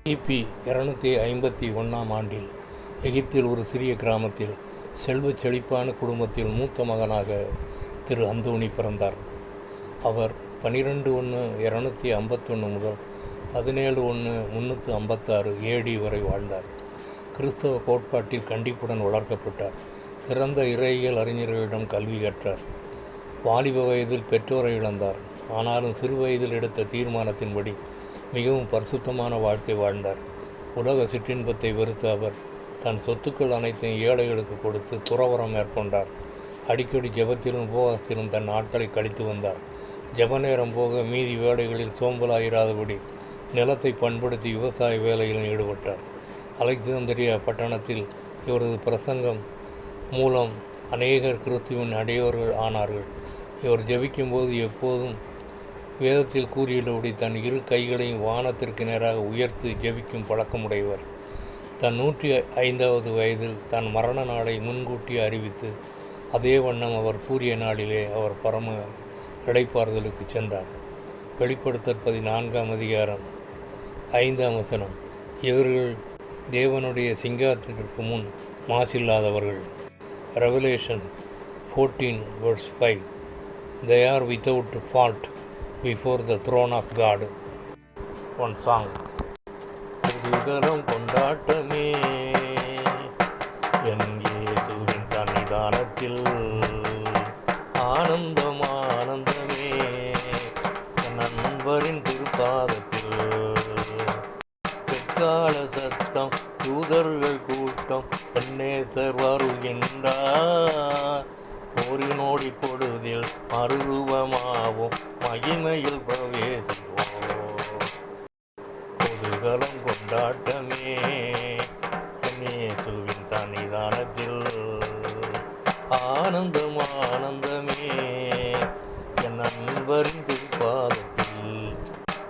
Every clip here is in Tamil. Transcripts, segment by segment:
கிபி 251 ஆண்டில் எகிப்தில் ஒரு சிறிய கிராமத்தில் செல்வச் செழிப்பான குடும்பத்தில் மூத்த மகனாக திரு அந்தோணி பிறந்தார். அவர் 12/1/251 முதல் 17/1/356 AD வரை வாழ்ந்தார். கிறிஸ்தவ கோட்பாட்டில் கண்டிப்புடன் வளர்க்கப்பட்டார். சிறந்த இறையியல் அறிஞர்களிடம் கல்வி கற்றார். வாலிப வயதில் பெற்றோரை இழந்தார். ஆனாலும் சிறு வயதில் எடுத்த தீர்மானத்தின்படி மிகவும் பரிசுத்தமான வாழ்க்கை வாழ்ந்தார். உலக சிற்றின்பத்தை வெறுத்த அவர் தன் சொத்துக்கள் அனைத்தையும் ஏழைகளுக்கு கொடுத்து துறவறம் மேற்கொண்டார். அடிக்கடி ஜெபத்திலும் உபவாசத்திலும் தன் நாட்களை கழித்து வந்தார். ஜெப நேரம் போக மீதி வேலைகளில் சோம்பலாயிராதபடி நிலத்தை பண்படுத்தி விவசாய வேலையிலும் ஈடுபட்டார். அலெக்சாந்திரியா பட்டணத்தில் இவரது பிரசங்கம் மூலம் அநேகர் கிறிஸ்துவின் அடையோர்கள் ஆனார்கள். இவர் ஜெபிக்கும்போது எப்போதும் வேதத்தில் கூறியுள்ளபடி தன் இரு கைகளையும் வானத்திற்கு நேராக உயர்த்தி ஜெபிக்கும் பழக்கமுடையவர். தன் 105வது வயதில் தன் மரண நாளை முன்கூட்டி அறிவித்து அதே வண்ணம் அவர் கூறிய நாளிலே அவர் பரம இளைப்பாறுதலுக்கு சென்றார். வெளிப்படுத்தல் 14ஆம் அதிகாரம் 5ஆம் வசனம். இவர்கள் தேவனுடைய சிங்காசனத்திற்கு முன் மாசில்லாதவர்கள். Revelation 14:5. They are without fault before the throne of God. One song. புதுகலம் கொண்டாட்டமே என் இயேசுவின் சன்னிதானத்தில், ஆனந்தம் ஆனந்தமே என் நண்பரின் திருப்பாதத்தில். பெற்கால சத்தம் தூதர்கள் கூட்டம் பெண்ணேசர் வருகின்றார். ஓரினோடி பொழுதில் மறுரூபமாவும் மகிமையில் பிரவேசிப்போம். புதுகலம் கொண்டாட்டமே என் இயேசுவின் சன்னிதானத்தில், ஆனந்தம் ஆனந்தமே என் நண்பரின் திருப்பாதத்தில்.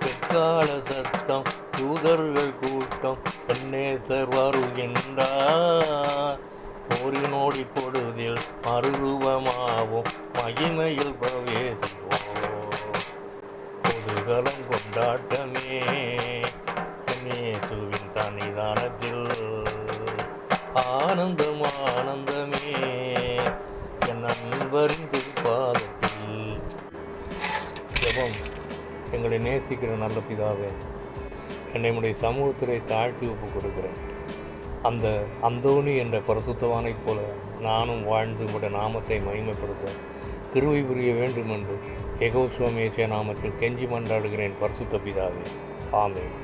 பெற்கால சத்தம் தூதர்கள் கூட்டம் பெண்ணேசர் வருகின்றார். ஓரினோடி பொழுதில் மறுரூபமாவும் மகிமையில் பிரவேசிப்போம். புதுகலம் கொண்டாட்டமே என் இயேசுவின் சன்னிதானத்தில், ஆனந்தம் ஆனந்தமே என் நண்பரின் திருப்பாதத்தில். ஜெபம். எங்களை நேசிக்கிற நல்ல பிதாவே, என்னை உடைய சமூகத்திலே தாழ்த்தி ஒப்பு கொடுக்கிறேன். அந்த அந்தோணி என்ற பரிசுத்தவானைப் போல நானும் வாழ்ந்து உடைய நாமத்தை மகிமைப்படுத்த கிருபை புரிய வேண்டும் என்று யெகோவா மேசியா நாமத்தில் கெஞ்சி மன்றாடுகிறேன் பரிசுத்த பிதாவே. ஆமென்.